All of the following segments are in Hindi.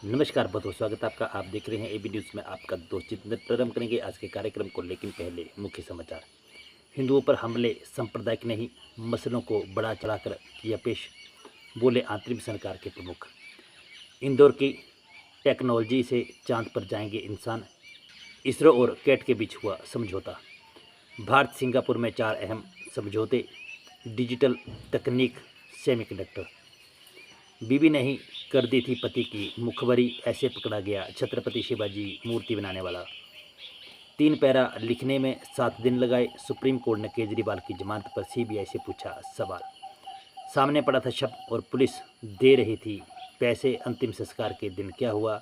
नमस्कार, बहुत बहुत स्वागत है आपका। आप देख रहे हैं एबी न्यूज़ में आपका दोस्त जितेंद्र। प्रारंभ करेंगे आज के कार्यक्रम को, लेकिन पहले मुख्य समाचार। हिंदुओं पर हमले सांप्रदायिक नहीं, मसलों को बड़ा चढ़ाकर किया पेश, बोले आंतरिक सरकार के प्रमुख। इंदौर की टेक्नोलॉजी से चांद पर जाएंगे इंसान, इसरो और कैट के बीच हुआ समझौता। भारत सिंगापुर में 4 अहम समझौते, डिजिटल तकनीक, सेमीकंडक्टर। बीवी ने ही कर दी थी पति की मुखबरी, ऐसे पकड़ा गया छत्रपति शिवाजी मूर्ति बनाने वाला। 3 पैरा लिखने में 7 दिन लगाए, सुप्रीम कोर्ट ने केजरीवाल की जमानत पर सीबीआई से पूछा सवाल। सामने पड़ा था शब्द और पुलिस दे रही थी पैसे, अंतिम संस्कार के दिन क्या हुआ,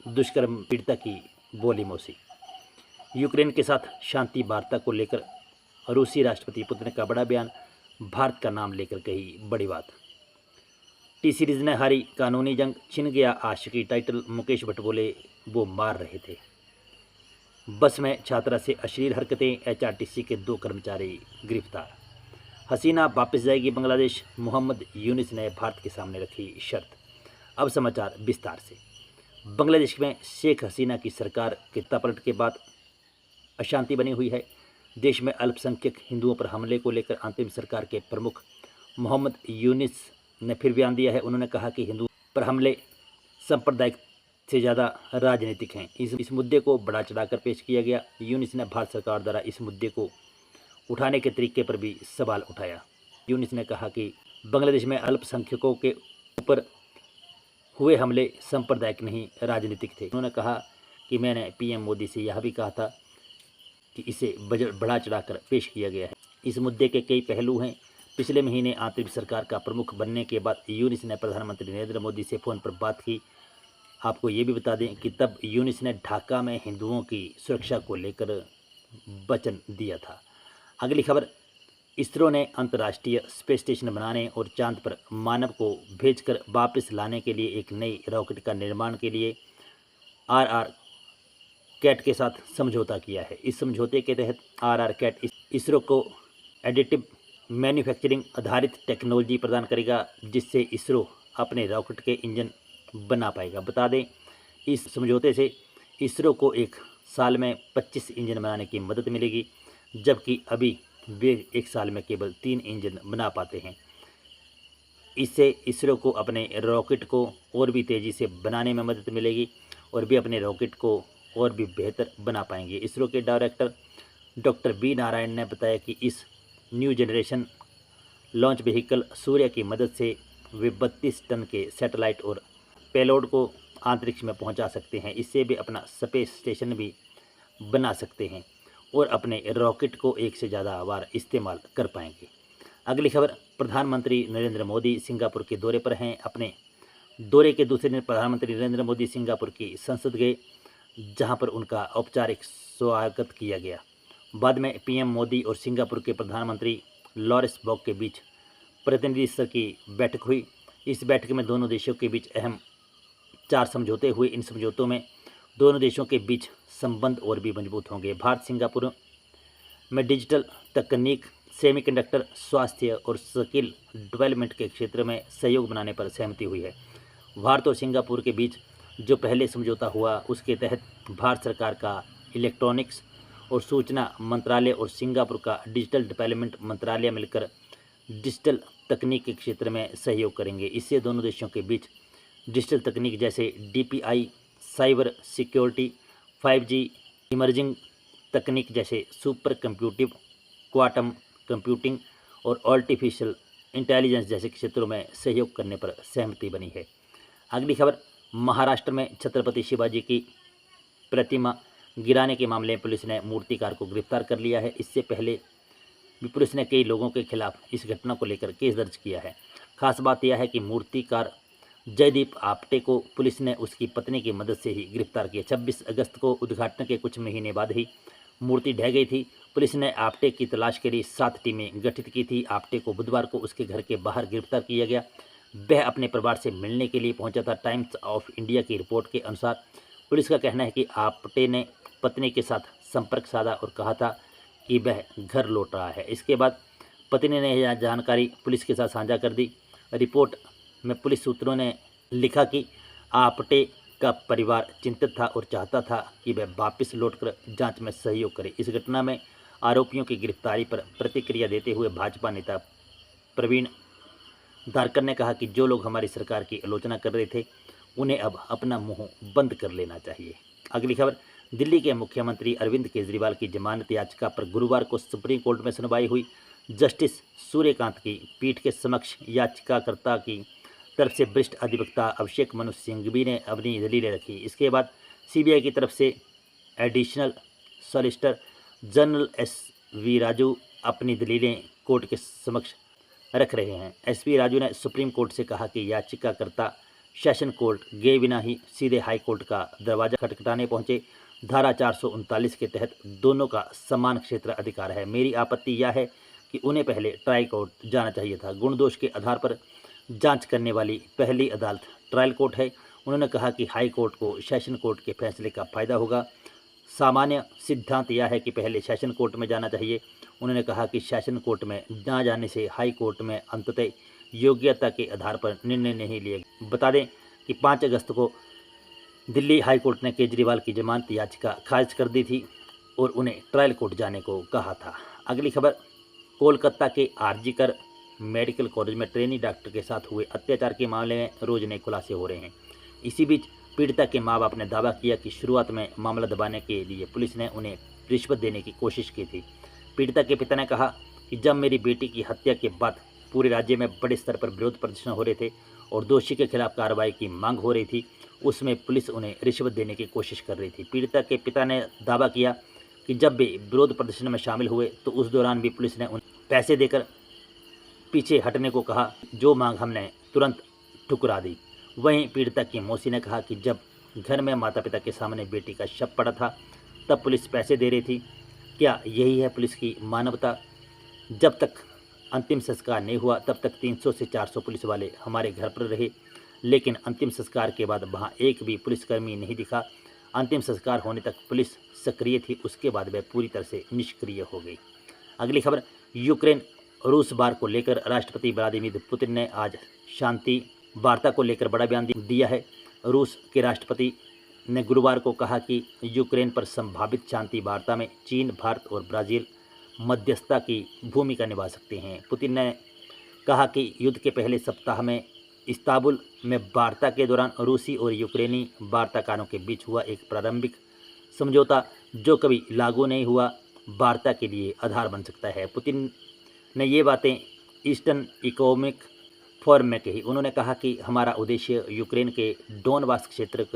दुष्कर्म पीड़िता की बोली मौसी। यूक्रेन के साथ शांति वार्ता को लेकर रूसी राष्ट्रपति पुतिन का बड़ा बयान, भारत का नाम लेकर कही बड़ी बात। टी सीरीज ने हारी कानूनी जंग, छिन गया आशिकी टाइटल, मुकेश भट्ट बोले वो मार रहे थे। बस में छात्रा से अश्लील हरकतें, एचआरटीसी के 2 कर्मचारी गिरफ्तार। हसीना वापस जाएगी बांग्लादेश, मोहम्मद यूनिस ने भारत के सामने रखी शर्त। अब समाचार विस्तार से। बांग्लादेश में शेख हसीना की सरकार के तपलट के बाद अशांति बनी हुई है। देश में अल्पसंख्यक हिंदुओं पर हमले को लेकर अंतरिम सरकार के प्रमुख मोहम्मद यूनिस ने फिर बयान दिया है। उन्होंने कहा कि हिंदुओं पर हमले सांप्रदायिक से ज़्यादा राजनीतिक हैं। इस मुद्दे को बढ़ा चढ़ाकर पेश किया गया। यूनिस ने भारत सरकार द्वारा इस मुद्दे को उठाने के तरीके पर भी सवाल उठाया। यूनिस ने कहा कि बांग्लादेश में अल्पसंख्यकों के ऊपर हुए हमले सांप्रदायिक नहीं, राजनीतिक थे। उन्होंने कहा कि मैंने पीएम मोदी से यह भी कहा था कि इसे बढ़ा चढ़ाकर पेश किया गया है। इस मुद्दे के कई पहलू हैं। पिछले महीने आंतरिक सरकार का प्रमुख बनने के बाद यूनिस ने प्रधानमंत्री नरेंद्र मोदी से फ़ोन पर बात की। आपको ये भी बता दें कि तब यूनिस ने ढाका में हिंदुओं की सुरक्षा को लेकर वचन दिया था। अगली खबर, इसरो ने अंतर्राष्ट्रीय स्पेस स्टेशन बनाने और चांद पर मानव को भेजकर वापस लाने के लिए एक नई रॉकेट का निर्माण के लिए आर कैट के साथ समझौता किया है। इस समझौते के तहत आर कैट इसरो को एडिटिव मैन्युफैक्चरिंग आधारित टेक्नोलॉजी प्रदान करेगा, जिससे इसरो अपने रॉकेट के इंजन बना पाएगा। बता दें, इस समझौते से इसरो को एक साल में 25 इंजन बनाने की मदद मिलेगी, जबकि अभी वे एक साल में केवल 3 इंजन बना पाते हैं। इससे इसरो को अपने रॉकेट को और भी तेज़ी से बनाने में मदद मिलेगी और वे अपने रॉकेट को और भी बेहतर बना पाएंगे। इसरो के डायरेक्टर डॉक्टर बी नारायण ने बताया कि इस न्यू जनरेशन लॉन्च व्हीकल सूर्य की मदद से वे 32 टन के सैटेलाइट और पेलोड को अंतरिक्ष में पहुंचा सकते हैं। इससे वे अपना स्पेस स्टेशन भी बना सकते हैं और अपने रॉकेट को एक से ज़्यादा बार इस्तेमाल कर पाएंगे। अगली खबर, प्रधानमंत्री नरेंद्र मोदी सिंगापुर के दौरे पर हैं। अपने दौरे के दूसरे दिन प्रधानमंत्री नरेंद्र मोदी सिंगापुर की संसद गए, जहां पर उनका औपचारिक स्वागत किया गया। बाद में पीएम मोदी और सिंगापुर के प्रधानमंत्री लॉरेंस बॉग के बीच प्रतिनिधि स्तर की बैठक हुई। इस बैठक में दोनों देशों के बीच अहम 4 समझौते हुए। इन समझौतों में दोनों देशों के बीच संबंध और भी मजबूत होंगे। भारत सिंगापुर में डिजिटल तकनीक, सेमीकंडक्टर, स्वास्थ्य और स्किल डेवलपमेंट के क्षेत्र में सहयोग बनाने पर सहमति हुई है। भारत और सिंगापुर के बीच जो पहले समझौता हुआ, उसके तहत भारत सरकार का इलेक्ट्रॉनिक्स और सूचना मंत्रालय और सिंगापुर का डिजिटल डेवलपमेंट मंत्रालय मिलकर डिजिटल तकनीक के क्षेत्र में सहयोग करेंगे। इससे दोनों देशों के बीच डिजिटल तकनीक जैसे DPI, cyber security, 5G, emerging तकनीक जैसे सुपर कंप्यूटिव, क्वांटम कंप्यूटिंग और आर्टिफिशियल इंटेलिजेंस जैसे क्षेत्रों में सहयोग करने पर सहमति बनी है। अगली खबर, महाराष्ट्र में छत्रपति शिवाजी की प्रतिमा गिराने के मामले में पुलिस ने मूर्तिकार को गिरफ्तार कर लिया है। इससे पहले भी पुलिस ने कई लोगों के खिलाफ इस घटना को लेकर केस दर्ज किया है। खास बात यह है कि मूर्तिकार जयदीप आप्टे को पुलिस ने उसकी पत्नी की मदद से ही गिरफ्तार किया। 26 अगस्त को उद्घाटन के कुछ महीने बाद ही मूर्ति ढह गई थी। पुलिस ने आप्टे की तलाश के लिए 7 टीमें गठित की थी। आप्टे को बुधवार को उसके घर के बाहर गिरफ्तार किया गया। वह अपने परिवार से मिलने के लिए पहुंचा था। टाइम्स ऑफ इंडिया की रिपोर्ट के अनुसार पुलिस का कहना है कि आप्टे ने पत्नी के साथ संपर्क साधा और कहा था कि वह घर लौट रहा है। इसके बाद पत्नी ने यह जानकारी पुलिस के साथ साझा कर दी। रिपोर्ट में पुलिस सूत्रों ने लिखा कि आप्टे का परिवार चिंतित था और चाहता था कि वह वापस लौटकर जांच में सहयोग करे। इस घटना में आरोपियों की गिरफ्तारी पर प्रतिक्रिया देते हुए भाजपा नेता प्रवीण धारकर ने कहा कि जो लोग हमारी सरकार की आलोचना कर रहे थे उन्हें अब अपना मुंह बंद कर लेना चाहिए। अगली खबर, दिल्ली के मुख्यमंत्री अरविंद केजरीवाल की जमानत याचिका पर गुरुवार को सुप्रीम कोर्ट में सुनवाई हुई। जस्टिस सूर्यकांत की पीठ के समक्ष याचिकाकर्ता की तरफ से वरिष्ठ अधिवक्ता अभिषेक मनु सिंघवी ने अपनी दलीलें रखी। इसके बाद सीबीआई की तरफ से additional solicitor general SV. Raju अपनी दलीलें कोर्ट के समक्ष रख रहे हैं। एस.वी. राजू ने सुप्रीम कोर्ट से कहा कि याचिकाकर्ता सेशन कोर्ट गए बिना ही सीधे हाई कोर्ट का दरवाजा खटखटाने पहुंचे। धारा 439 के तहत दोनों का समान क्षेत्र अधिकार है। मेरी आपत्ति यह है कि उन्हें पहले ट्रायल कोर्ट जाना चाहिए था। गुण दोष के आधार पर जांच करने वाली पहली अदालत ट्रायल कोर्ट है। उन्होंने कहा कि हाई कोर्ट को सेशन कोर्ट के फैसले का फायदा होगा। सामान्य सिद्धांत यह है कि पहले सेशन कोर्ट में जाना चाहिए। उन्होंने कहा कि सेशन कोर्ट में न जाने से हाई कोर्ट में अंततः योग्यता के आधार पर निर्णय नहीं लिए। बता दें कि 5 अगस्त को दिल्ली हाई कोर्ट ने केजरीवाल की जमानत याचिका खारिज कर दी थी और उन्हें ट्रायल कोर्ट जाने को कहा था। अगली खबर, कोलकाता के आरजीकर मेडिकल कॉलेज में ट्रेनी डॉक्टर के साथ हुए अत्याचार के मामले में रोज नए खुलासे हो रहे हैं। इसी बीच पीड़िता के माँ बाप ने दावा किया कि शुरुआत में मामला दबाने के लिए पुलिस ने उन्हें रिश्वत देने की कोशिश की थी। पीड़िता के पिता ने कहा कि जब मेरी बेटी की हत्या के बाद पूरे राज्य में बड़े स्तर पर विरोध प्रदर्शन हो रहे थे और दोषी के खिलाफ कार्रवाई की मांग हो रही थी, उसमें पुलिस उन्हें रिश्वत देने की कोशिश कर रही थी। पीड़िता के पिता ने दावा किया कि जब भी विरोध प्रदर्शन में शामिल हुए तो उस दौरान भी पुलिस ने उन्हें पैसे देकर पीछे हटने को कहा, जो मांग हमने तुरंत ठुकरा दी। वहीं पीड़िता की मौसी ने कहा कि जब घर में माता पिता के सामने बेटी का शव पड़ा था तब पुलिस पैसे दे रही थी। क्या यही है पुलिस की मानवता? जब तक अंतिम संस्कार नहीं हुआ तब तक 300 से 400 पुलिस वाले हमारे घर पर रहे, लेकिन अंतिम संस्कार के बाद वहां एक भी पुलिसकर्मी नहीं दिखा। अंतिम संस्कार होने तक पुलिस सक्रिय थी, उसके बाद वह पूरी तरह से निष्क्रिय हो गई। अगली खबर, यूक्रेन रूस वार को लेकर राष्ट्रपति व्लादिमीर पुतिन ने आज शांति वार्ता को लेकर बड़ा बयान दिया है। रूस के राष्ट्रपति ने गुरुवार को कहा कि यूक्रेन पर संभावित शांति वार्ता में चीन, भारत और ब्राज़ील मध्यस्थता की भूमिका निभा सकते हैं। पुतिन ने कहा कि युद्ध के पहले सप्ताह में इस्तांबुल में वार्ता के दौरान रूसी और यूक्रेनी वार्ताकारों के बीच हुआ एक प्रारंभिक समझौता जो कभी लागू नहीं हुआ, वार्ता के लिए आधार बन सकता है। पुतिन ने ये बातें ईस्टर्न इकोनॉमिक फोरम में कही। उन्होंने कहा कि हमारा उद्देश्य यूक्रेन के डोनबास क्षेत्र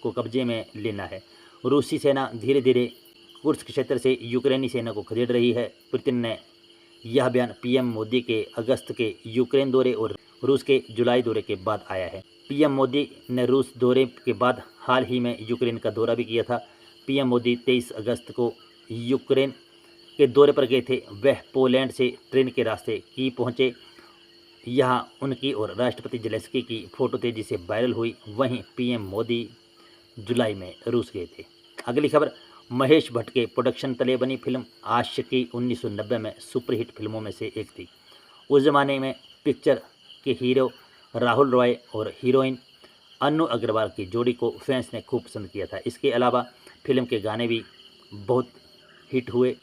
को कब्जे में लेना है। रूसी सेना धीरे धीरे कुर्स्क क्षेत्र से यूक्रेनी सेना को खदेड़ रही है। पुतिन ने यह बयान पीएम मोदी के अगस्त के यूक्रेन दौरे और रूस के जुलाई दौरे के बाद आया है। पीएम मोदी ने रूस दौरे के बाद हाल ही में यूक्रेन का दौरा भी किया था। पीएम मोदी 23 अगस्त को यूक्रेन के दौरे पर गए थे। वह पोलैंड से ट्रेन के रास्ते की पहुँचे। यहाँ उनकी और राष्ट्रपति जेलेंस्की की फोटो तेजी से वायरल हुई। वहीं पीएम मोदी जुलाई में रूस गए थे। अगली खबर, महेश भट्ट के प्रोडक्शन तले बनी फिल्म आशिकी 1990 में सुपरहिट फिल्मों में से एक थी। उस जमाने में पिक्चर के हीरो राहुल रॉय और हीरोइन अन्नू अग्रवाल की जोड़ी को फैंस ने खूब पसंद किया था। इसके अलावा फिल्म के गाने भी बहुत हिट हुए।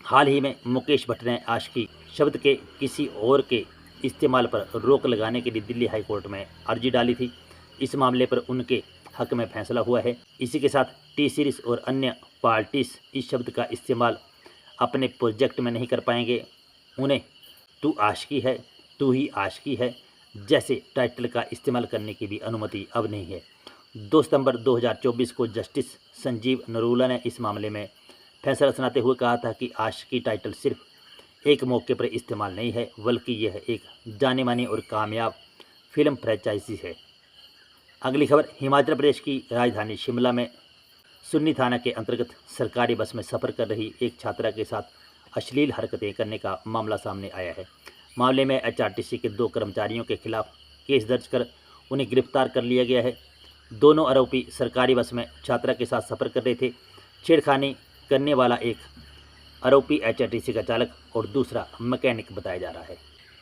हाल ही में मुकेश भट्ट ने आशिकी शब्द के किसी और के इस्तेमाल पर रोक लगाने के लिए दिल्ली हाई कोर्ट में अर्जी डाली थी। इस मामले पर उनके हक में फैसला हुआ है। इसी के साथ टी सीरीज़ और अन्य पार्टीज इस शब्द का इस्तेमाल अपने प्रोजेक्ट में नहीं कर पाएंगे। उन्हें तू आशिकी है, तू ही आशिकी है जैसे टाइटल का इस्तेमाल करने की भी अनुमति अब नहीं है। 2 सितंबर 2024 को जस्टिस संजीव नरूला ने इस मामले में फैसला सुनाते हुए कहा था कि आशिकी टाइटल सिर्फ एक मौके पर इस्तेमाल नहीं है, बल्कि यह एक जानी मानी और कामयाब फिल्म फ्रेंचाइजी है। अगली खबर, हिमाचल प्रदेश की राजधानी शिमला में सुन्नी थाना के अंतर्गत सरकारी बस में सफ़र कर रही एक छात्रा के साथ अश्लील हरकतें करने का मामला सामने आया है। मामले में एचआरटीसी के 2 कर्मचारियों के खिलाफ केस दर्ज कर उन्हें गिरफ्तार कर लिया गया है। दोनों आरोपी सरकारी बस में छात्रा के साथ सफ़र कर रहे थे। छेड़खानी करने वाला एक आरोपी एचआरटीसी का चालक और दूसरा मैकेनिक बताया जा रहा है।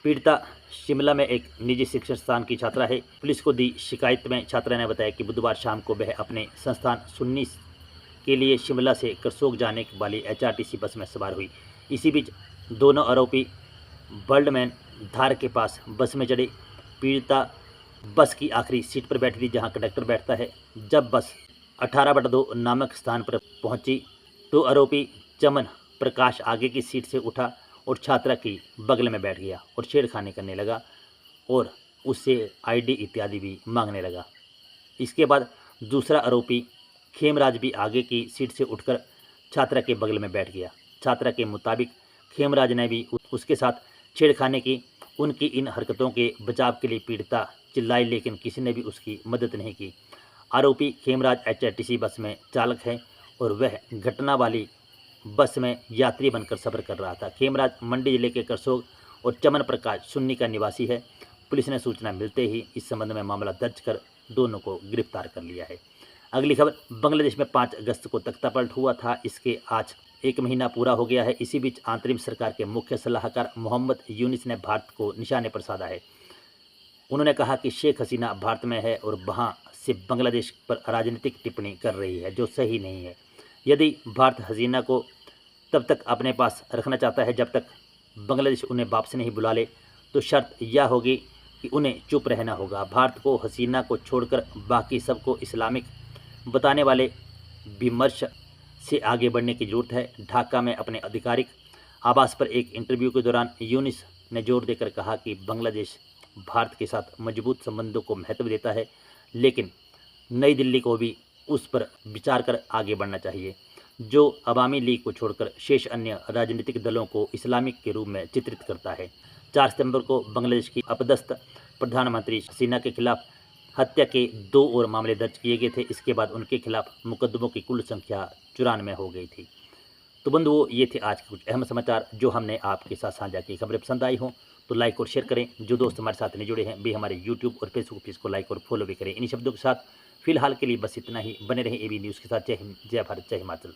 पीड़िता शिमला में एक निजी शिक्षण संस्थान की छात्रा है। पुलिस को दी शिकायत में छात्रा ने बताया कि बुधवार शाम को वह अपने संस्थान सुन्नी के लिए शिमला से करसोग जाने वाली एचआरटीसी बस में सवार हुई। इसी बीच दोनों आरोपी बर्डमैन धार के पास बस में चढ़े। पीड़िता बस की आखिरी सीट पर बैठी थी जहां कंडक्टर बैठता है। जब बस 18/2 नामक स्थान पर पहुंची तो आरोपी चमन प्रकाश आगे की सीट से उठा और छात्रा की बगल में बैठ गया और छेड़खानी करने लगा और उससे आईडी इत्यादि भी मांगने लगा। इसके बाद दूसरा आरोपी खेमराज भी आगे की सीट से उठकर छात्रा के बगल में बैठ गया। छात्रा के मुताबिक खेमराज ने भी उसके साथ छेड़खानी की। उनकी इन हरकतों के बचाव के लिए पीड़िता चिल्लाई लेकिन किसी ने भी उसकी मदद नहीं की। आरोपी खेमराज एचआरटीसी बस में चालक है और वह घटना वाली बस में यात्री बनकर सफ़र कर रहा था। खेमराज मंडी जिले के करसोग और चमन प्रकाश सुन्नी का निवासी है। पुलिस ने सूचना मिलते ही इस संबंध में मामला दर्ज कर दोनों को गिरफ्तार कर लिया है। अगली खबर, बांग्लादेश में 5 अगस्त को तख्तापलट हुआ था। इसके आज 1 महीना पूरा हो गया है। इसी बीच अंतरिम सरकार के मुख्य सलाहकार मोहम्मद यूनिस ने भारत को निशाने पर साधा है। उन्होंने कहा कि शेख हसीना भारत में है और वहां से बांग्लादेश पर राजनीतिक टिप्पणी कर रही है जो सही नहीं है। यदि भारत हसीना को तब तक अपने पास रखना चाहता है जब तक बांग्लादेश उन्हें वापस नहीं बुला ले, तो शर्त यह होगी कि उन्हें चुप रहना होगा। भारत को हसीना को छोड़कर बाकी सबको इस्लामिक बताने वाले विमर्श से आगे बढ़ने की जरूरत है। ढाका में अपने आधिकारिक आवास पर एक इंटरव्यू के दौरान यूनिस ने जोर देकर कहा कि बांग्लादेश भारत के साथ मजबूत संबंधों को महत्व देता है, लेकिन नई दिल्ली को भी उस पर विचार कर आगे बढ़ना चाहिए, जो अवामी लीग को छोड़कर शेष अन्य राजनीतिक दलों को इस्लामिक के रूप में चित्रित करता है। 4 सितंबर को बांग्लादेश की अपदस्थ प्रधानमंत्री हसीना के खिलाफ हत्या के 2 और मामले दर्ज किए गए थे। इसके बाद उनके खिलाफ मुकदमों की कुल संख्या 94 हो गई थी। तो बंधुओं, ये थे आज के कुछ अहम समाचार जो हमने आपके साथ साझा की। खबरें पसंद आई हो तो लाइक और शेयर करें। जो दोस्त हमारे साथ नहीं जुड़े हैं भी हमारे यूट्यूब और फेसबुक पेज को लाइक और फॉलो भी करें। इन्हीं शब्दों के साथ फिलहाल के लिए बस इतना ही। बने रहें एबी न्यूज़ के साथ। जय हिंद, जय भारत, जय हिमाचल।